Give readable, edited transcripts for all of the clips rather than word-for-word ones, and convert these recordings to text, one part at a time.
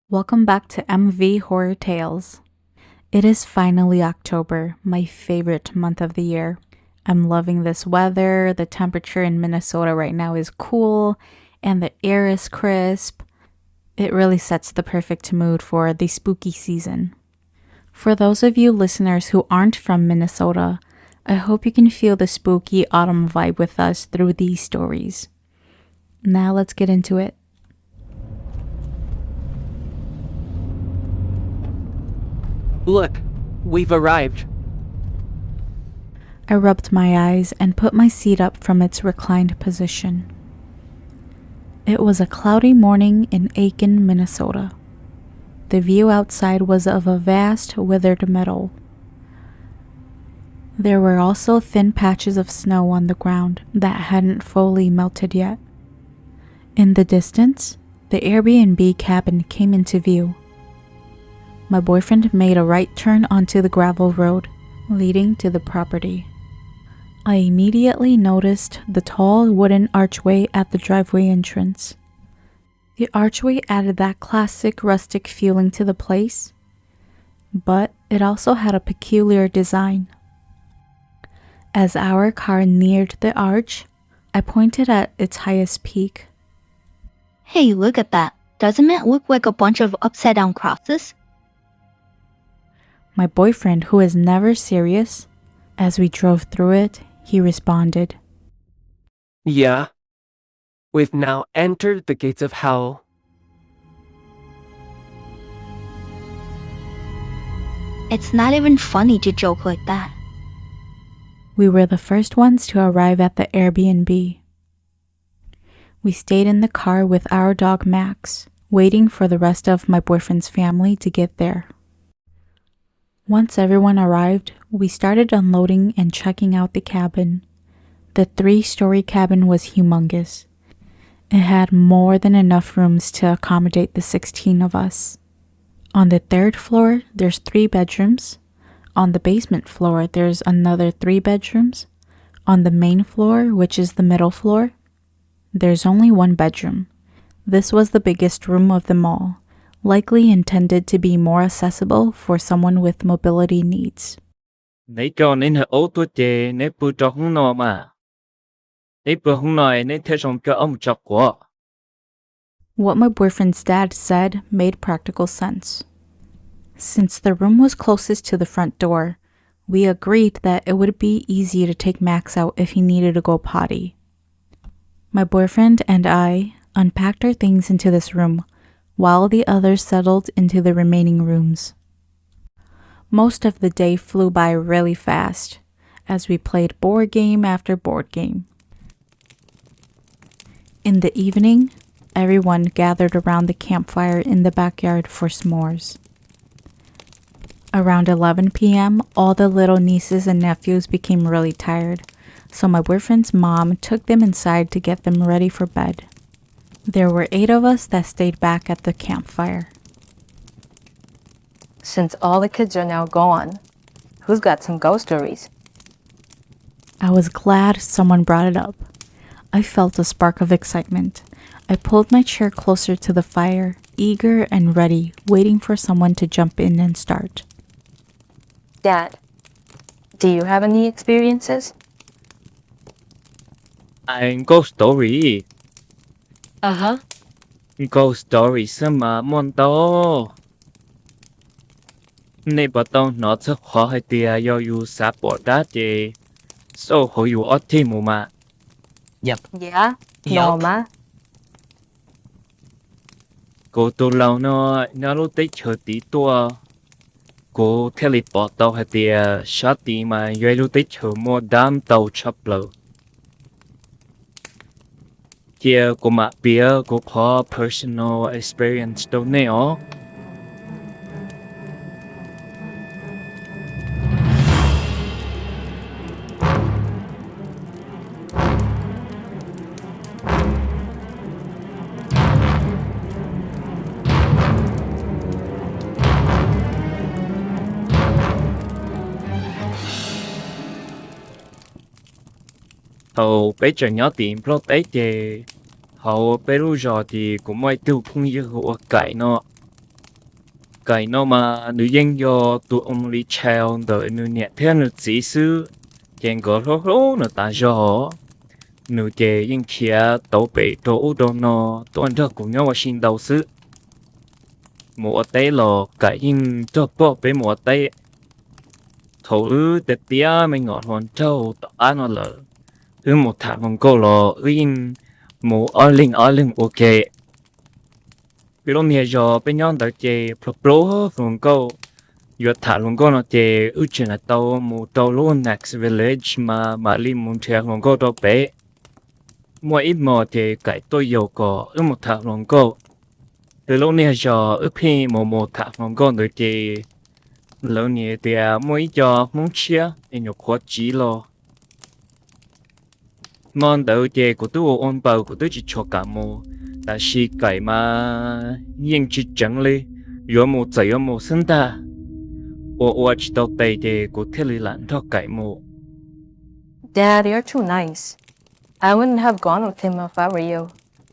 Welcome back to MV Horror Tales. It is finally October, my favorite month of the year. I'm loving this weather. The temperature in Minnesota right now is cool and the air is crisp. It really sets the perfect mood for the spooky season. For those of you listeners who aren't from Minnesota, I hope you can feel the spooky autumn vibe with us through these stories. Now let's get into it. Look, we've arrived. I rubbed my eyes and put my seat up from its reclined position. It was a cloudy morning in Aiken, Minnesota. The view outside was of a vast, withered meadow. There were also thin patches of snow on the ground that hadn't fully melted yet. In the distance, the Airbnb cabin came into view. My boyfriend made a right turn onto the gravel road leading to the property. I immediately noticed the tall wooden archway at the driveway entrance. The archway added that classic rustic feeling to the place, but it also had a peculiar design. As our car neared the arch, I pointed at its highest peak. Hey, look at that. Doesn't it look like a bunch of upside-down crosses? My boyfriend, who is never serious, as we drove through it, he responded. Yeah. We've now entered the gates of hell. It's not even funny to joke like that. We were the first ones to arrive at the Airbnb. We stayed in the car with our dog Max, waiting for the rest of my boyfriend's family to get there. Once everyone arrived, we started unloading and checking out the cabin. The 3-story cabin was humongous. It had more than enough rooms to accommodate the 16 of us. On the 3rd floor, there's 3 bedrooms. On the basement floor, there's another 3 bedrooms. On the main floor, which is the middle floor, there's only 1 bedroom. This was the biggest room of them all, likely intended to be more accessible for someone with mobility needs. Nãy cho nên là ô tô chè nãy bự cho không nọ mà. Nãy bự không nọ nãy theo xong cho ông chọc của. What my boyfriend's dad said made practical sense. Since the room was closest to the front door, we agreed that it would be easy to take Max out if he needed to go potty. My boyfriend and I unpacked our things into this room, while the others settled into the remaining rooms. Most of the day flew by really fast, as we played board game after board game. In the evening, everyone gathered around the campfire in the backyard for s'mores. Around 11 p.m., all the little nieces and nephews became really tired, so my boyfriend's mom took them inside to get them ready for bed. There were 8 of us that stayed back at the campfire. Since all the kids are now gone, who's got some ghost stories? I was glad someone brought it up. I felt a spark of excitement. I pulled my chair closer to the fire, eager and ready, waiting for someone to jump in and start. Dad, do you have any experiences? Anh ghost story. Uh-huh. Ghost story mà môn to. Nãy bà tao nó sẽ khó hay tia do you sa bỏ đá chè. So hồ you ở thêm mà. Yeah? No, ma. Cô tô lâu nó lúc tới chờ tí tua. Cô theo lịch bỏ tao hay tia sát tí mà do lúc tới chờ mua đám tàu chấp lờ. Chia cô mà bia cô có personal experience đâu nè ó. Hầu bây giờ nhỏ tìm plot ấy thì hầu bây giờ thì cũng mới tiêu không như hữu cải nó cái nó mà nữ dân do tụ ông lý treo đợi nữ nhẹ theo nữ chỉ sư chèn có rô nữ ta gió nữ chè dân kia tàu bể trổ đồ nó tụ anh ra cùng nhau mà xin đầu sư mùa tây lò cái in cho bỏ bể mùa tây thầu ư tết tía mình ngọt hoàn trâu tao ăn nó lỡ một thằng con cô lò in mùa ở linh ok vì lúc này giờ bên nhau đợi chè pro from go giờ thả luôn go nó chè ước chừng là tàu một tàu luôn next village mà li muốn theo luôn go tàu bé mua ít mò chè cái tôi dầu cỏ ước một thả luôn go từ lúc này giờ ước khi một thả luôn go đợi chè lâu này thì mua ít cho muốn chia em nhục khó chỉ lo món đợi chè của tôi ôn bầu của tôi chỉ cho cả mồ ta chỉ cái mà yên chỉ chẳng li有冇仔有冇生的我知道对的我听你懒到改冇 Dad, you're too nice. I wouldn't have gone with him if I were you.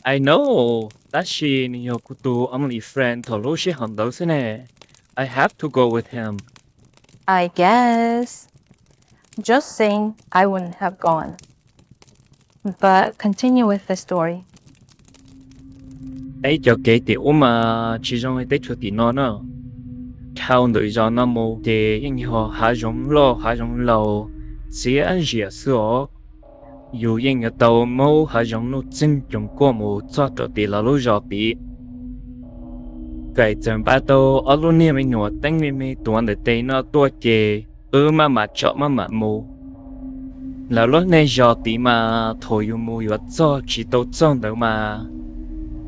I know 但是你有个度 only friend 头路是很多是呢 I have to go with him I guess. Just saying, I wouldn't have gone. But continue with the story. ấy cho cái tiểu mà chỉ trong cái tết cho tí nó nữa theo người cho nó một thì anh họ hạ giống lâu chỉ ăn gì sữa dù anh ở tàu mâu hạ giống nó chân trong qua một cho cho tí là lúc giờ bị cái chân ba tàu ở lúc này mình nhớ đánh mình tuần để tay nó tua chè mà chọn mà mù là lúc này giờ tí mà thôi yêu mù yêu cho chỉ tàu trong đâu mà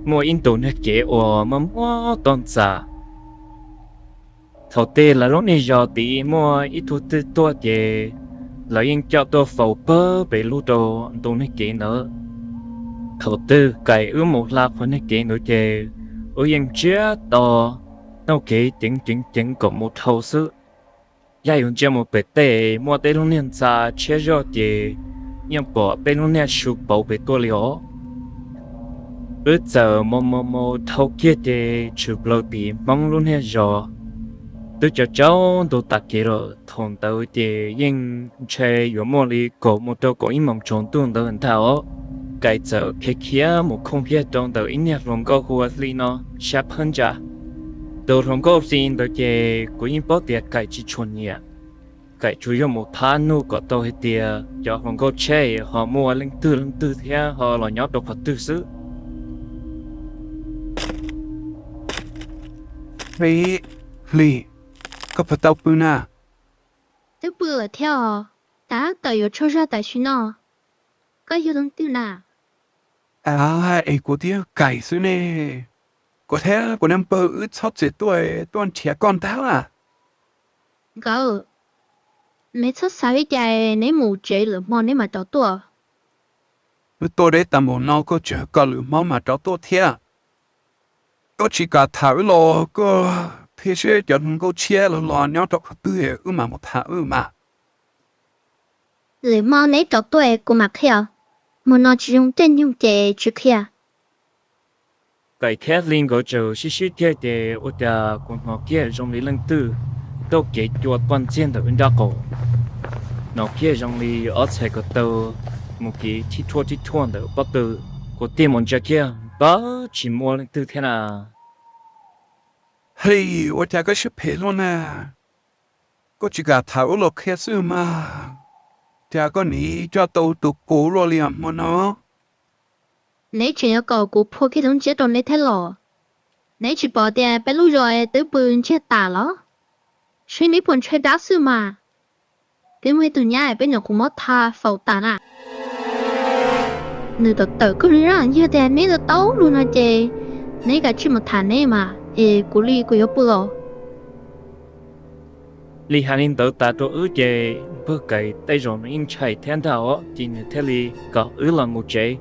mua in tồn hết kế ở mà mua toàn giả thầu tê là lúc này giờ tí mua ít thu tư tua chè là in cho tôi phẫu bơ bị lú đồ tồn hết kế nữa thầu tư cái một lạc phần hết kế nữa chè ở yên chia to đâu kế chính có một thầu sự gia用这么被带莫带龙年在切肉的让把被龙年书包被多了bây giờ mò thâu kia thì chụp lâu thì mong luôn hết rồi tôi cho cháu đồ tạc kia rồi thằng tao thì nhưng chơi有茉莉cổ một đầu cổ im mong trốn tuôn đầu hình thảo cái giờ kia kia một không biết trong đầu in nhạc rồng câu của li nó sắp hơn chả đầu rồng câu xin đầu thì của in bảo tiệt cái chỉ chuẩn nhẹ cái chủ yếu một tháng nu có tao hết tiệt cho rồng câu chơi họ mua linh tư thế họ là nhóc độc vật tư xứ Lì, có phải tao bự na? Tớ bự là theo, đã tớ có cho ra tại xuyên nó. Có hiểu đồng tư nào? Ấy của tía cải xứ nè. Có thế của em bự sót chết tuần trẻ con tao à? Gỡ. Mấy sót sao ấy chạy nếu mù chế lửa mò nếu mà cháu tua. Tôi đấy tầm một nó có chở có lửa mò mà cháu tôi thế. Có chỉ cả thảo lò có thế sẽ chọn có chia lò nhau cho các tư mà một thảo mà Lửa mò nếu cháu tua của mặt theo. Mà nó chỉ dùng tên dùng chế trước kia. cái thét linh có chờ xí thế thì ở nhà con họ kia trong lý lăng tư đâu kể chuột quan trên ở bên đó cổ nó kia trong lý ở xe có tàu một cái thi thua ở bắt từ của tiền một kia đó chỉ mua lăng tư thế nào hey, tôi thấy có sắp hết luôn à. Có chỉ cả thảo lò kia xưa mà. Chả có ní cho tôi tụ cổ rồi liền mà nó. Nếu chỉ có cầu của phố cái thống chế trong lấy thế lò. Nếu chỉ bỏ tiền bé lưu rồi tới bươn chết tả đó. Suy ní buồn chơi đá xưa mà. Cái mấy tụi nhà bên nhỏ cũng mất tha phẩu tả à. Nữ tớ tớ cứ nghĩ rằng như thế mấy tớ tấu luôn à chê. Nếu cả chỉ một thả này mà. Của Ly của yếu bờ. Lý Hà Ninh tới ta cho ứ chế bơ cái tay rồi nó in chạy thiên thảo thì như thế Lý có ứ là một chế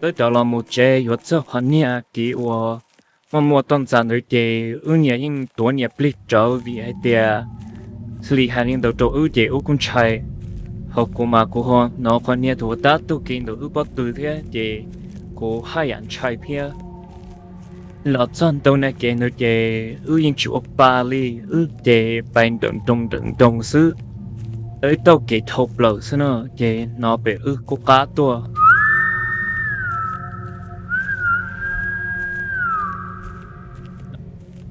tới đó là một chế yếu cho hoàn nhẹ kỹ của mà mua toàn sản đối chế ứ nhẹ in tổ nhẹ blít trở vì hay tìa Lý Hà Ninh tới cho ứ chế ứ cũng chạy học của mà của họ nó hoàn nhẹ thủ ta tu kinh được ứ bắt từ thế chế của hai ảnh chạy phía lọ chọn tàu này kể nó kể yên chịu ba li kể bàn đừng đồng sư ở tàu kể thộp lẩu xí nó kể nó bị có cá tua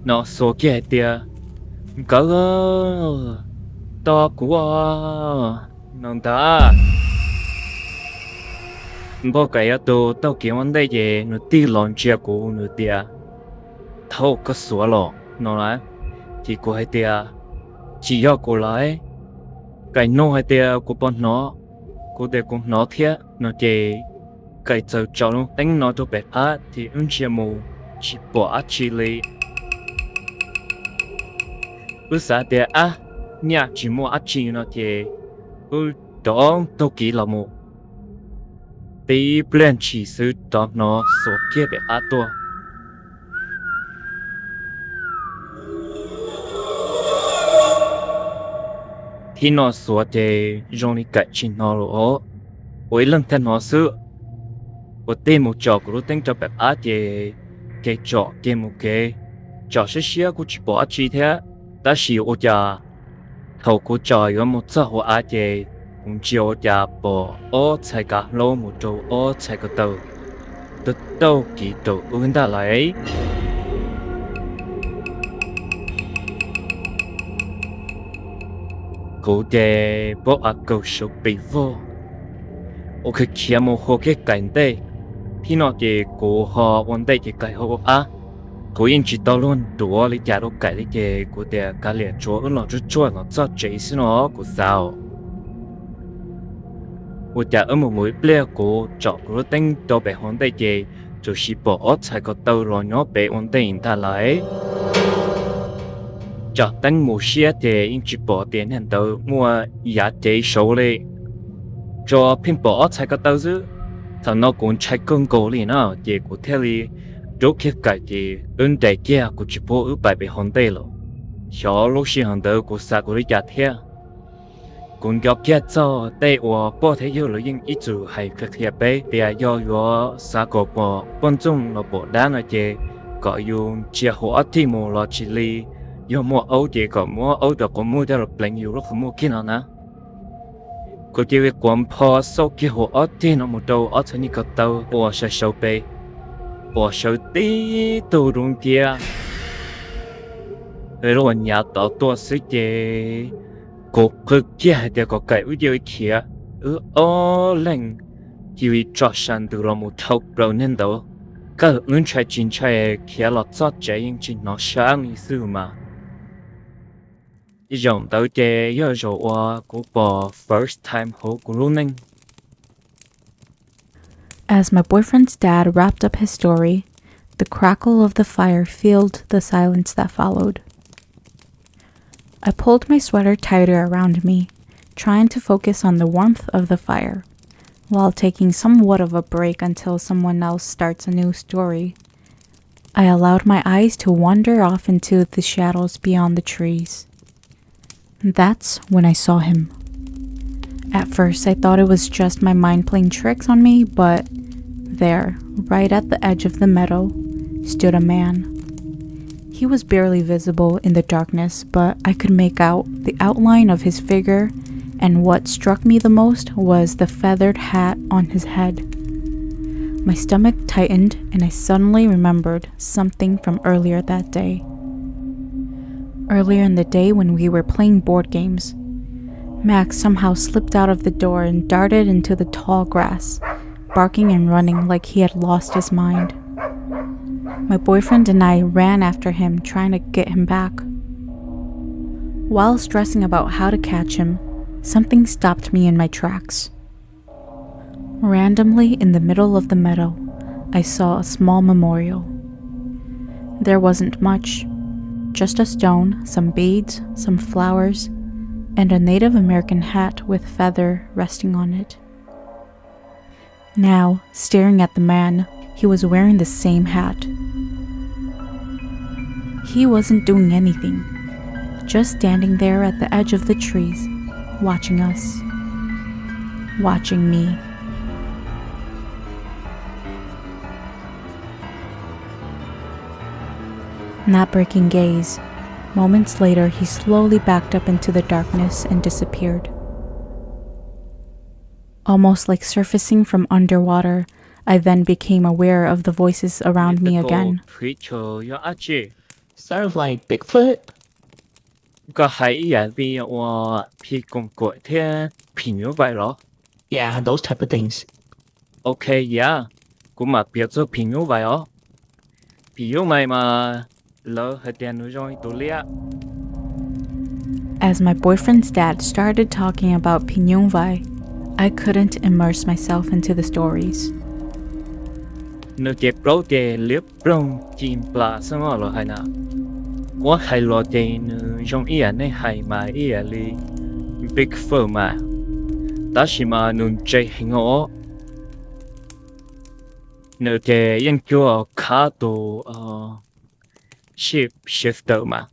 nó số kể tia có to của nó ta bao cái tàu tàu kể vấn đề gì nó đi lon chia của nó tia thâu có số lọ nó nói thì cô hay tia chỉ do cô lại cái nô hay tia của bọn nó cô để cùng nó thiệt nó chỉ cái giờ cho nó đánh nó cho bẹp á thì ứng chia mù chỉ bỏ chỉ lấy bữa sáng tia á nhà chỉ mua á chỉ nó thì đó đâu kỹ là mù tí plan chỉ sự đó nó số kia bẹp á tua thì nó số thì dùng đi cắt chỉ nó rồi, với lần theo nó sửa, với tên một trò của tên cho bẹp á thì cái trò cái một cái trò sẽ xia của chỉ bỏ chỉ thế, ta chỉ ở nhà thầu của trò có một số hộ á thì cũng chỉ ở nhà bỏ ở chạy cả lô một chỗ ở chạy cả tàu, từ đâu kỳ tàu ứng ta lại. Cô để bỏ ở cầu số bị vô, ô cái kia một hồ cái cảnh đây, thì nó thì cô họ vấn đề thì cái hồ á, cô yên chỉ tao luôn đùa lấy nhà đâu cái thì cô để cái liền chúa nó chút chúa nó cho chế xin nó cô sao, cô để ở một mũi ple cô chọn cô đánh tao bị vấn đề thì就係bỏ chạy個道路nó bị vấn đề ta lại. Cho tăng một xe thì anh chỉ bỏ tiền hàng đầu mua giá trị số này cho phim bỏ chạy cái tàu chứ thằng nó cũng chạy công cụ liền nào thì cũng theo đi rốt cái cái thì vấn đề kia cũng chỉ bỏ ở bài bị hòn tê rồi cho lúc xí hàng đầu cũng sao cũng đi trả theo cũng gặp kia cho đây và bỏ thế yêu lợi những ít chủ hay thực hiện bé để do sao cũng bỏ quan trọng là bỏ đá này thì có dùng chia hộ thì một là chỉ li yo mua ấu thì có mua ấu đó có mua theo là nhiều lúc mua kia nào nè có chỉ việc quăng phò sau khi họ ở thì nó một đầu ở trên cái tàu bỏ sẽ sâu bê bỏ sâu tí tàu rung kia rồi nhà tàu tua sẽ gì có cái kia thì có cái video kia ở lên thì cho sang từ là một thâu rồi nên đâu cái ứng chạy chính chạy kia là cho chạy những chuyện nó sáng như xưa mà dùng tới chế nhớ rồi của bỏ first time hổ của luôn nên. As my boyfriend's dad wrapped up his story, the crackle of the fire filled the silence that followed. I pulled my sweater tighter around me, trying to focus on the warmth of the fire, while taking somewhat of a break until someone else starts a new story. I allowed my eyes to wander off into the shadows beyond the trees. That's when I saw him. At first, I thought it was just my mind playing tricks on me, but there, right at the edge of the meadow, stood a man. He was barely visible in the darkness, but I could make out the outline of his figure, and what struck me the most was the feathered hat on his head. My stomach tightened, and I suddenly remembered something from earlier that day. Earlier in the day when we were playing board games, Max somehow slipped out of the door and darted into the tall grass, barking and running like he had lost his mind. My boyfriend and I ran after him, trying to get him back. While stressing about how to catch him, something stopped me in my tracks. Randomly, in the middle of the meadow, I saw a small memorial. There wasn't much. Just a stone, some beads, some flowers, and a Native American hat with feather resting on it. Now, staring at the man, he was wearing the same hat. He wasn't doing anything, just standing there at the edge of the trees, watching us, watching me. Not breaking gaze, moments later he slowly backed up into the darkness and disappeared. Almost like surfacing from underwater, I then became aware of the voices around me again. Sort of like Bigfoot? Yeah, those type of things. Okay, yeah. Cũng mà biết cho bình yêu vậy ó. Bình yêu mày mà lỡ hết tiền rồi tụi lia. As my boyfriend's dad started talking about Pinyong Vai, I couldn't immerse myself into the stories. Nếu chế bro chế liếp brong chim pla sang ngõ lo hay na. Wo hay lo chế nữ trong ý này hay mà ý li Bigfoot mà. Ta chỉ mà nun chế hình ngõ. Nếu chế yên kêu khá tổ shifter mà.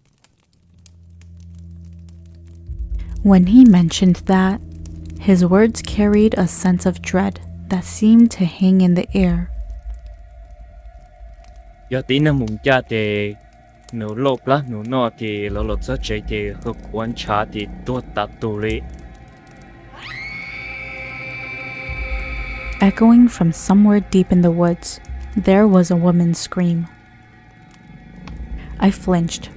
When he mentioned that, his words carried a sense of dread that seemed to hang in the air. Giờ tí nó mùng cha thì nếu lộp lá nếu nó thì nó lột ra chơi thì hợp quan trả thì tốt tạt tù lý. Echoing from somewhere deep in the woods, there was a woman's scream. I flinched.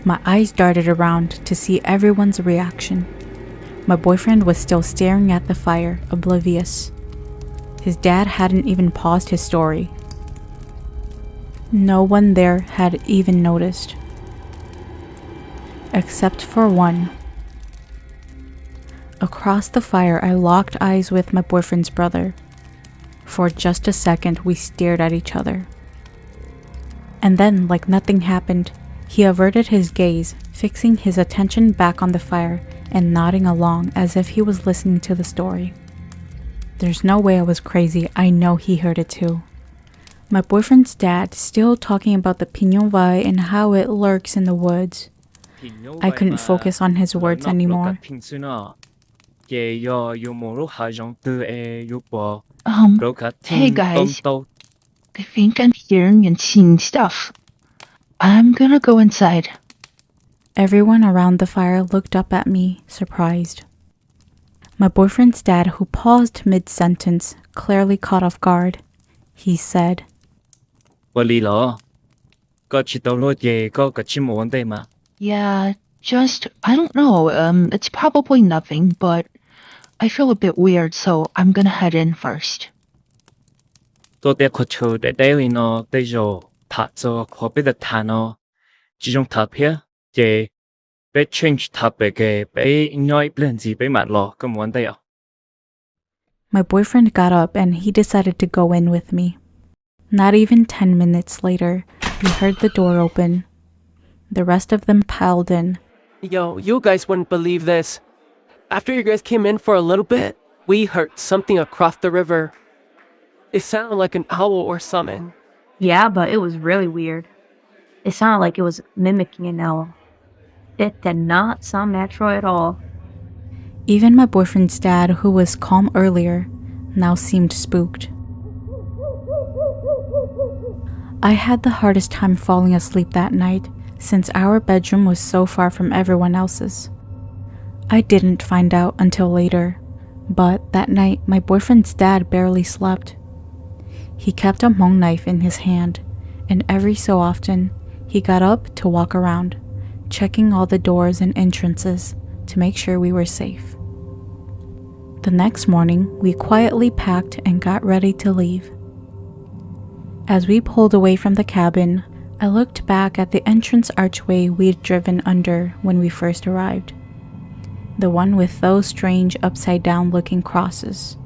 My eyes darted around to see everyone's reaction. My boyfriend was still staring at the fire, oblivious. His dad hadn't even paused his story. No one there had even noticed. Except for one. Across the fire, I locked eyes with my boyfriend's brother. For just a second, we stared at each other. And then, like nothing happened, he averted his gaze, fixing his attention back on the fire and nodding along as if he was listening to the story. There's no way I was crazy. I know he heard it too. My boyfriend's dad still talking about the Pinyong Vai and how it lurks in the woods. I couldn't focus on his words anymore. Hey guys. I think I'm hearing and seeing stuff. I'm gonna go inside. Everyone around the fire looked up at me, surprised. My boyfriend's dad, who paused mid-sentence, clearly caught off guard. He said, Yeah, just, I don't know, it's probably nothing, but I feel a bit weird, so I'm gonna head in first. My boyfriend got up and he decided to go in with me. Not even 10 minutes later, we heard the door open. The rest of them piled in. Yo, you guys wouldn't believe this. After you guys came in for a little bit, we heard something across the river. It sounded like an owl or something. Yeah, but it was really weird. It sounded like it was mimicking an owl. It did not sound natural at all. Even my boyfriend's dad, who was calm earlier, now seemed spooked. I had the hardest time falling asleep that night, since our bedroom was so far from everyone else's. I didn't find out until later, but that night my boyfriend's dad barely slept. He kept a Hmong knife in his hand, and every so often, he got up to walk around, checking all the doors and entrances to make sure we were safe. The next morning, we quietly packed and got ready to leave. As we pulled away from the cabin, I looked back at the entrance archway we'd driven under when we first arrived. The one with those strange upside-down looking crosses.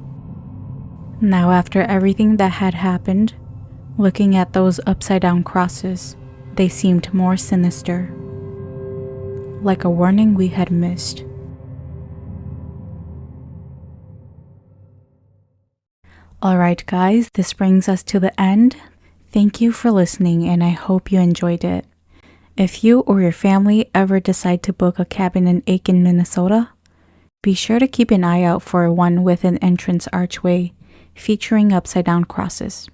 Now, after everything that had happened, looking at those upside-down crosses, they seemed more sinister. Like a warning we had missed. Alright guys, this brings us to the end. Thank you for listening and I hope you enjoyed it. If you or your family ever decide to book a cabin in Aiken, Minnesota, be sure to keep an eye out for one with an entrance archway featuring upside down crosses.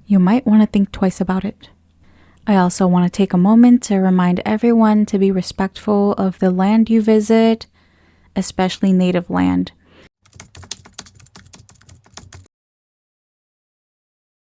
You might want to think twice about it. I also want to take a moment to remind everyone to be respectful of the land you visit, especially native land.